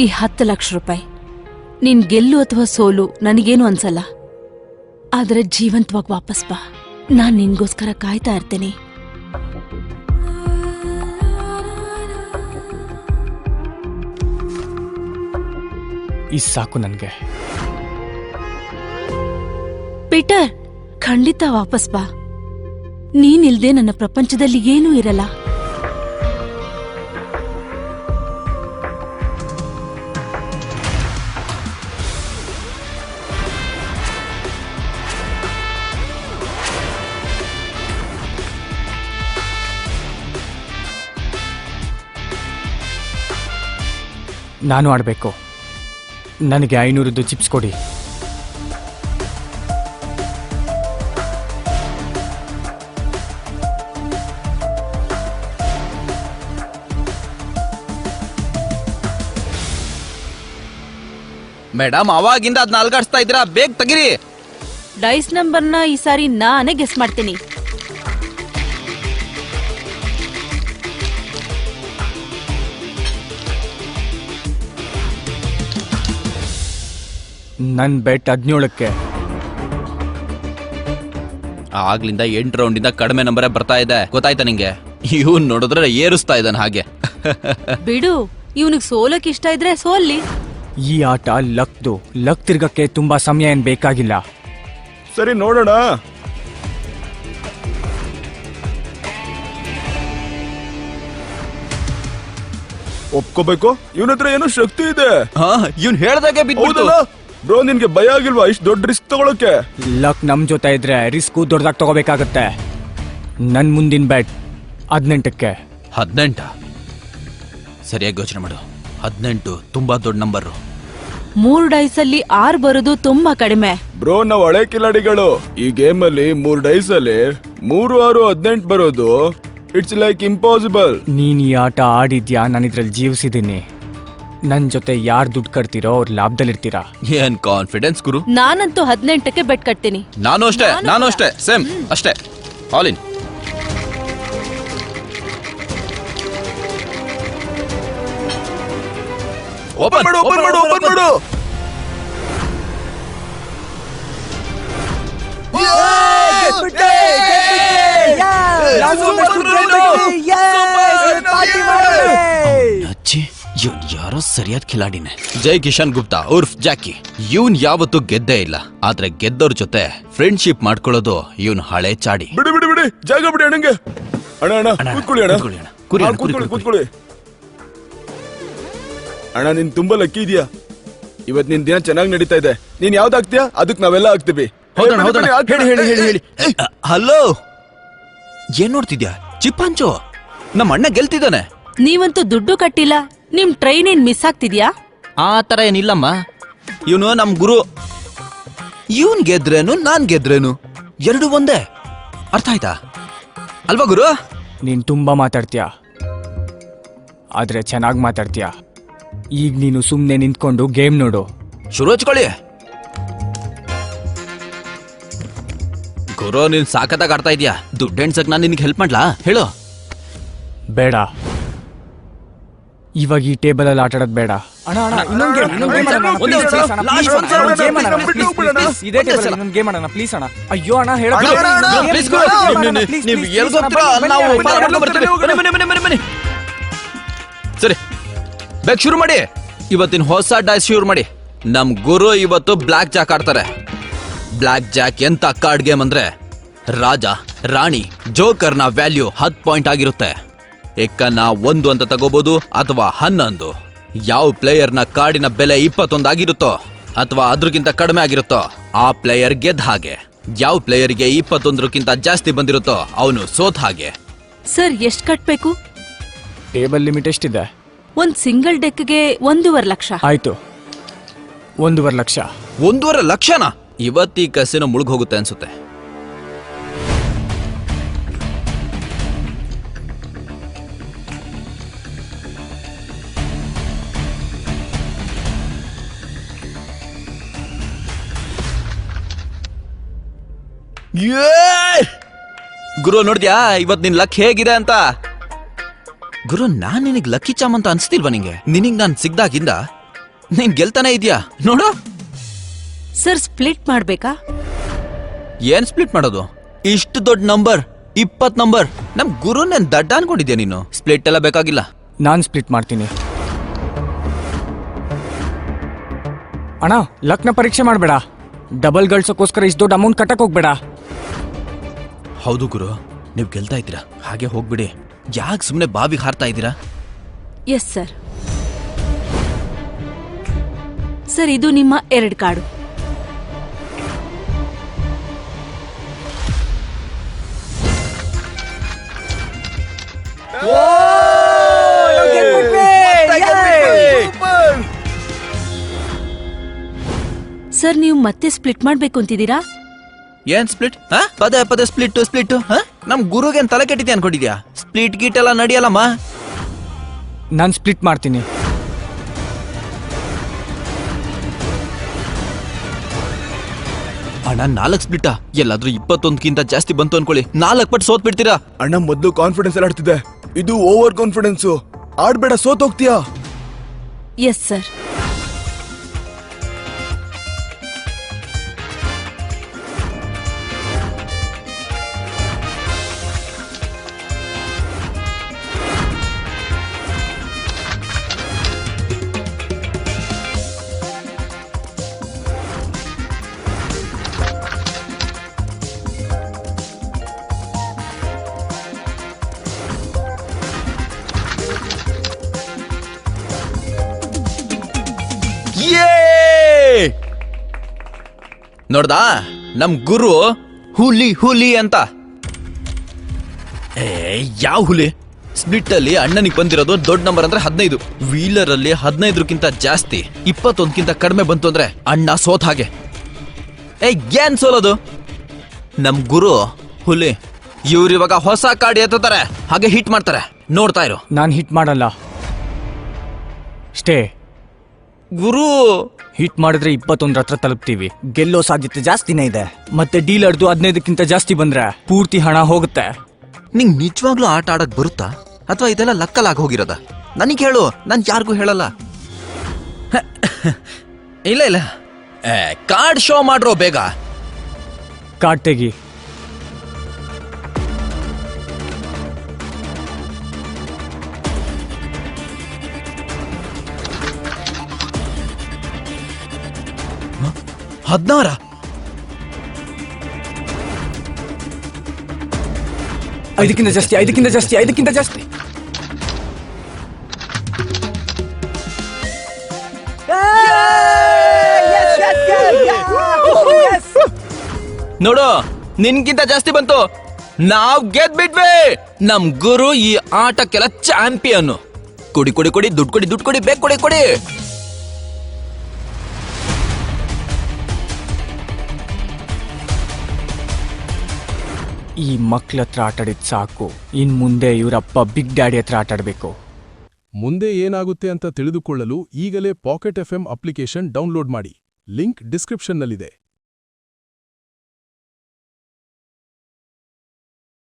ಈ 10 ಲಕ್ಷ ರೂಪಾಯಿ ನೀನ್ ಗೆಲ್ಲು ಅಥವಾ ಸೋಲು ನನಗೇನು ಅನ್ಸಲ್ಲ. ಆದ್ರೆ ಜೀವಂತವಾಗಿ ವಾಪಸ್ ಬಾ, ನಾನ್ ನಿನ್ಗೋಸ್ಕರ ಕಾಯ್ತಾ ಇರ್ತೇನೆ. ಈ ಸಾಕು ನನ್ಗೆ. ಪೀಟರ್, ಖಂಡಿತ ವಾಪಸ್ ಬಾ. ನೀನಿಲ್ದೆ ನನ್ನ ಪ್ರಪಂಚದಲ್ಲಿ ಏನೂ ಇರಲ್ಲ. ನಾನು ಆಡ್ಬೇಕು. ನನಗೆ 500 ಚಿಪ್ಸ್ ಕೊಡಿ. ಮೇಡಮ್, ಅವಾಗಿಂದ ಅದ್ನ ಅಲ್ಗಾಡ್ಸ್ತಾ ಇದ್ದೀರಾ, ಬೇಗ ತೆಗಿರಿ. ಡೈಸ್ ನಂಬರ್ನ ಈ ಸಾರಿ ನಾನೇ ಗೆಸ್ ಮಾಡ್ತೀನಿ. ನನ್ ಬೆಟ್ 17ಕ್ಕೆ. ಆಗ್ಲಿಂದ 8 ರೌಂಡಿಂದ ಕಡಿಮೆ ನಂಬರೇ ಬರ್ತಾ ಇದೆ, ಗೊತ್ತಾಯ್ತಾ ನಿಂಗೆ? ಇವನ್ ನೋಡಿದ್ರೆ ಏರಿಸ್ತಾ ಇದ್ದಾನೆ ಹಾಗೆ. ಬಿಡು, ಇವನಿಗೆ ಸೋಲಕ್ ಇಷ್ಟ ಇದ್ರೆ ಸೋಲ್ಲಿ. ಈ ಆಟ ಲಕ್ ತಿರ್ಗಕ್ಕೆ ತುಂಬಾ ಸಮಯ ಏನ್ ಬೇಕಾಗಿಲ್ಲ. ಸರಿ, ನೋಡೋಣ. ಒಪ್ಕೋಬೇಕು, ಇವನ ಹತ್ರ ಏನೋ ಶಕ್ತಿ ಇದೆ. ಇವ್ನ್ ಹೇಳ್ದಾಗೆ ಬಿದ್ದು. ಬ್ರೋ, ನಿನ್ಗೆ ಭಯ ಆಗಿಲ್ವಾ ಇಷ್ಟು ದೊಡ್ಡ ರಿಸ್ಕ್ ತಗೊಳಕ್ಕೆ? ಲಕ್ ನಮ್ ಜೊತೆ ಇದ್ರೆ ರಿಸ್ಕ್ ದೊಡ್ಡದಾಗಿ ತಗೋಬೇಕಾಗತ್ತೆ. ನನ್ ಮುಂದಿನ ಬ್ಯಾಟ್ 18ಕ್ಕೆ. 18? ಸರಿಯಾಗಿ ಯೋಚನೆ ಮಾಡು. 18 ತುಂಬಾ ದೊಡ್ಡ ನಂಬರ್. 3 ಡೈಸ್ ಅಲ್ಲಿ 6 ಬರೋದು ತುಂಬಾ ಕಡಿಮೆ. ಬ್ರೋ, ನಾವ್ ಹಳೆ ಕಿಲಾಡಿಗಳು. ಈ ಗೇಮ್ ಅಲ್ಲಿ 3 ಡೈಸ್ ಅಲ್ಲಿ 3, 6, 18 ಬರೋದು ಇಟ್ಸ್ ಲೈಕ್ ಇಂಪಾಸಿಬಲ್. ನೀನ್ ಈ ಆಟ ಆಡಿದ್ಯಾ, ನಾನು ಇದ್ರಲ್ಲಿ ಜೀವಿಸಿದ್ದೀನಿ. ನನ್ ಜೊತೆ ಯಾರು ದುಡ್ಡು ಕಟ್ತಿರೋ ಅವ್ರ ಲಾಭದಲ್ಲಿರ್ತೀರಾ. ಏನ್ ಕಾನ್ಫಿಡೆನ್ಸ್ ಗುರು. ನಾನಂತೂ 18ಕ್ಕೆ ಬೆಟ್ ಕಟ್ತೀನಿ. ನಾನು ಅಷ್ಟೇ ಸೇಮ್ ಅಷ್ಟೇ. All in. ಓಪನ್ ಮಾಡು. ಇವನ್ ಯಾರೋ ಸರಿಯಾದ ಖಿಲಾಡಿನೇ. ಜೈ ಕಿಶನ್ ಗುಪ್ತಾ ಉರ್ಫ್ ಜಾಕಿ. ಇವನ್ ಯಾವತ್ತೂ ಗೆದ್ದೇ ಇಲ್ಲ, ಆದ್ರೆ ಗೆದ್ದವ್ರ ಜೊತೆ ಫ್ರೆಂಡ್ಶಿಪ್ ಮಾಡ್ಕೊಳ್ಳೋದು ಇವನ್ ಹಳೆ ಚಾಡಿ. ಬಿಡಿ, ಜಾಗ ಬಿಡಿ ಅಣ್ಣಂಗೆ. ಅಣ್ಣ ಕೂತ್ಕೊಳ್ಳಿ ಕೂತ್ಕೊಳ್ಳಿ. ಅಣ್ಣ, ನೀನ್ ತುಂಬಾ ಲಕ್ಕಿ ಇದೆಯಾ. ಇವತ್ ನಿನ್ ದಿನ ಚೆನ್ನಾಗಿ ನಡೀತಾ ಇದೆ. ನೀನ್ ಯಾವ್ದಾಗ್ತೀಯಾ ಅದಕ್ ನಾವೆಲ್ಲ ಆಗ್ತೀವಿ. ಹೇಳಿ. ಹಲೋ, ಏನ್ ನೋಡ್ತಿದ್ಯಾ? ಚಿಪ್ಪಂಚು, ನಮ್ಮ ಅಣ್ಣ ಗೆಲ್ತಿದ್ದಾನೆ. ನೀವಂತೂ ದುಡ್ಡು ಕಟ್ಟಿಲ್ಲ, ನಿಮ್ ಟ್ರೈನ್ ಏನ್ ಮಿಸ್ ಆಗ್ತಿದ್ಯಾ? ಆ ತರ ಏನಿಲ್ಲಮ್ಮ. ಇವನು ನಮ್ ಗುರು. ಇವನ್ ಗೆದ್ರೇನು ನಾನ್ ಗೆದ್ರೇನು ಎರಡು ಒಂದೇ. ಅರ್ಥ ಆಯ್ತಾ ಅಲ್ವಾ ಗುರು? ನೀನ್ ತುಂಬಾ ಮಾತಾಡ್ತೀಯ, ಆದ್ರೆ ಚೆನ್ನಾಗಿ ಮಾತಾಡ್ತೀಯ. ಈಗ ನೀನು ಸುಮ್ನೆ ನಿಂತ್ಕೊಂಡು ಗೇಮ್ ನೋಡು. ಶುರು ಹಚ್ಕೊಳ್ಳಿ. ಗುರು, ನೀನ್ ಸಾಕತ್ತಾಗ ಆಡ್ತಾ ಇದೀಯಾ. ದುಡ್ಡು ಎಣ್ಸಕ್ ನಾನು ನಿನಗೆ ಹೆಲ್ಪ್ ಮಾಡ್ಲಾ? ಹೇಳು. ಬೇಡ, ಇವಾಗ ಈ ಟೇಬಲ್ ಅಲ್ಲಿ ಆಟ ಆಡೋದು ಬೇಡ. ಅಯ್ಯೋ ಅಣ್ಣ, ಸರಿ, ಬೇಗ ಶುರು ಮಾಡಿ. ಇವತ್ತಿನ ಹೊಸ ಡೈಸ್ ಶುರು ಮಾಡಿ. ನಮ್ ಗುರು ಇವತ್ತು ಬ್ಲಾಕ್ ಜಾಕ್ ಆಡ್ತಾರೆ. ಬ್ಲಾಕ್ ಜಾಕ್ ಎಂತ ಕಾರ್ಡ್ ಗೇಮ್ ಅಂದ್ರೆ ರಾಜ, ರಾಣಿ, ಜೋಕರ್ನ ವ್ಯಾಲ್ಯೂ 10 ಪಾಯಿಂಟ್ ಆಗಿರುತ್ತೆ. ಎಕ್ಕನ್ನ 1 ಅಂತ ತಗೋಬಹುದು ಅಥವಾ 11. ಯಾವ ಪ್ಲೇಯರ್ನ ಕಾರ್ಡಿನ ಬೆಲೆ 21 ಆಗಿರುತ್ತೋ ಅಥವಾ ಅದ್ರಕ್ಕಿಂತ ಕಡಿಮೆ ಆಗಿರುತ್ತೋ ಆ ಪ್ಲೇಯರ್ ಗೆದ್ದ ಹಾಗೆ. ಯಾವ ಪ್ಲೇಯರ್ಗೆ 21ಕ್ಕಿಂತ ಜಾಸ್ತಿ ಬಂದಿರುತ್ತೋ ಅವನು ಸೋತ್ ಹಾಗೆ. ಸರ್, ಎಷ್ಟ್ ಕಟ್ಬೇಕು? ಟೇಬಲ್ ಲಿಮಿಟ್ ಎಷ್ಟಿದೆ? ಒಂದ್ ಸಿಂಗಲ್ ಡೆಕ್ಗೆ 1.5 ಲಕ್ಷ. ಆಯ್ತು, 1.5 ಲಕ್ಷ. 1.5 ಲಕ್ಷನಾ? ಇವತ್ತೀ ಕಸಿನೋ ಮುಳುಗ್ ಹೋಗುತ್ತೆ ಅನ್ಸುತ್ತೆ. ಗುರು, ನೋಡ್ದ್ಯಾ ಇವತ್ ನಿನ್ ಲಕ್ ಹೇಗಿದೆ ಅಂತ? ಗುರು, ನಾನ್ ನಿನಗ್ ಲಕ್ಕಿ ಚಾಮ್ ಅಂತ ಅನ್ಸ್ತಿಲ್ವಾ ನಿಂಗೆ? ನಿನಗ್ ನಾನ್ ಸಿಗ್ದಾಗಿಂದ ನೀನ್ ಗೆಲ್ತಾನೆ ಇದೀಯಾ ನೋಡು. ಸರ್ ಸ್ಪ್ಲಿಟ್ ಮಾಡ್ಬೇಕಾ? ಏನ್ ಸ್ಪ್ಲಿಟ್ ಮಾಡೋದು? ಇಷ್ಟು ದೊಡ್ಡ ನಂಬರ್ 20 ನಂಬರ್. ನಮ್ ಗುರು ನನ್ ದಡ್ಡ ಅನ್ಕೊಂಡಿದ್ಯಾ ನೀನು? ಸ್ಪ್ಲಿಟ್ ಎಲ್ಲ ಬೇಕಾಗಿಲ್ಲ. ನಾನು ಸ್ಪ್ಲಿಟ್ ಮಾಡ್ತೀನಿ. ಅಣ್ಣ ಲಕ್ನ ಪರೀಕ್ಷೆ ಮಾಡಬೇಡ. ಡಬಲ್ ಗಳಿಸೋಕ್ಕೋಸ್ಕರ ಇಷ್ಟು ದೊಡ್ಡ ಅಮೌಂಟ್ ಕಟ್ಟಕ್ ಹೋಗ್ಬೇಡ. ಹೌದು ಗುರು, ನೀವ್ ಗೆಲ್ತಾ ಇದ್ದೀರಾ, ಹಾಗೆ ಹೋಗ್ಬಿಡಿ. ಯಾಕೆ ಸುಮ್ನೆ ಬಾವಿಗೆ ಹಾರ್ತಾ ಇದ್ದೀರಾ? Yes sir. ಸರ್ ಇದು ನಿಮ್ಮ 2 ಕಾರ್ಡು. ಸರ್ ನೀವು ಮತ್ತೆ ಸ್ಪ್ಲಿಟ್ ಮಾಡ್ಬೇಕು ಅಂತಿದ್ದೀರಾ? ಏನ್ ಸ್ಪ್ಲಿಟ್? ಪದೇ ಪದೇ ಸ್ಪ್ಲಿಟ್. ನಮ್ ಗುರುಗೆ ಏನ್ ತಲೆ ಕೆಟ್ಟಿದ್ಯಾ ಅನ್ಕೊಂಡಿದ್ಯಾ? ಸ್ಪ್ಲಿಟ್ ಗೀಟ್ ಎಲ್ಲ ನಡಿಯಲ್ಲಮ್ಮ. ನಾನು ಸ್ಪ್ಲಿಟ್ ಮಾಡ್ತೀನಿ. ಅಣ್ಣ 4 ಸ್ಪ್ಲಿಟ್ ಎಲ್ಲಾದ್ರೂ 21ಕ್ಕಿಂತ ಜಾಸ್ತಿ ಬಂತು ಅನ್ಕೊಳ್ಳಿ, 4 ಪಟ್ಟು ಸೋತ್ ಬಿಡ್ತೀರಾ. ಅಣ್ಣ ಮೊದ್ಲು ಕಾನ್ಫಿಡೆನ್ಸ್ ಎಲ್ಲ ಆಡ್ತಿದ್ದೆ, ಇದು ಓವರ್ ಕಾನ್ಫಿಡೆನ್ಸ್. ಆಡ್ಬೇಡ, ಸೋತ್ ಹೋಗ್ತೀಯಾ. Yes sir. ನೋಡ್ದಾ ನಮ್ ಗುರು ಹುಲಿ ಅಂತ. ಯಾವ ಹುಲಿ? ಸ್ಪ್ಲಿಟ್ ಅಲ್ಲಿ ಅಣ್ಣನಿಗೆ ಬಂದಿರೋದು ದೊಡ್ಡ ನಂಬರ್ ಅಂದ್ರೆ 15. ವೀಲರ್ ಅಲ್ಲಿ 15ಕ್ಕಿಂತ ಜಾಸ್ತಿ 21ಕ್ಕಿಂತ ಕಡಿಮೆ ಬಂತು ಅಂದ್ರೆ ಅಣ್ಣ ಸೋತ್ ಹಾಗೆ. ಏನ್ ಸೋಲೋದು? ನಮ್ ಗುರು ಹುಲಿ. ಇವ್ರಿವಾಗ ಹೊಸ ಕಾರ್ಡ್ ಎತ್ತಾರೆ, ಹಾಗೆ ಹಿಟ್ ಮಾಡ್ತಾರೆ, ನೋಡ್ತಾ ಇರು. ನಾನು ಹಿಟ್ ಮಾಡಲ್ಲ. ಸ್ಟೇ. ಗುರು ಹಿಟ್ ಮಾಡಿದ್ರೆ 21 ಹತ್ರ ತಲುಪ್ತೀವಿ. ಗೆಲ್ಲೋ ಸಾಧ್ಯತೆ ಜಾಸ್ತಿನೇ ಇದೆ. ಮತ್ತೆ ಡೀಲರ್ದು 15ಕ್ಕಿಂತ ಜಾಸ್ತಿ ಬಂದ್ರೆ ಪೂರ್ತಿ ಹಣ ಹೋಗುತ್ತೆ. ನಿಂಗ್ ನಿಜವಾಗ್ಲೂ ಆಟ ಆಡಕ್ ಬರುತ್ತಾ ಅಥವಾ ಇದೆಲ್ಲ ಲಕ್ಕಲಾಗಿ ಹೋಗಿರೋದ? ನನಗೆ ಹೇಳು, ನಾನ್ ಯಾರಿಗೂ ಹೇಳಲ್ಲ. ಇಲ್ಲ ಕಾರ್ಡ್ ಶೋ ಮಾಡ್ರೋ ಬೇಗ. ಕಾರ್ಡ್ ತೆಗಿ. ಹದಿನಾರ? ಐದಕ್ಕಿಂತ ಜಾಸ್ತಿ. ನೋಡು, ನಿನ್ಗಿಂತ ಜಾಸ್ತಿ ಬಂತು. ನಾವ್ ಗೆದ್ಬಿಟ್ವಿ. ನಮ್ ಗುರು ಈ ಆಟಕ್ಕೆಲ್ಲ ಚಾಂಪಿಯನ್. ಕೊಡಿ ದುಡ್ಡು ಕೊಡಿ ಬೇಗ ಕೊಡಿ. ಈ ಮಕ್ಳ ಹತ್ರ ಆಟಾಡಿದ್ ಸಾಕು. ಇನ್ ಮುಂದೆ ಇವರಪ್ಪ ಬಿಗ್ ಡ್ಯಾಡಿ ಹತ್ರ ಆಟಾಡ್ಬೇಕು. ಮುಂದೆ ಏನಾಗುತ್ತೆ ಅಂತ ತಿಳಿದುಕೊಳ್ಳಲು ಈಗಲೇ ಪಾಕೆಟ್ ಎಫ್ಎಂ ಅಪ್ಲಿಕೇಶನ್ ಡೌನ್ಲೋಡ್ ಮಾಡಿ. ಲಿಂಕ್ ಡಿಸ್ಕ್ರಿಪ್ಷನ್ನಲ್ಲಿದೆ.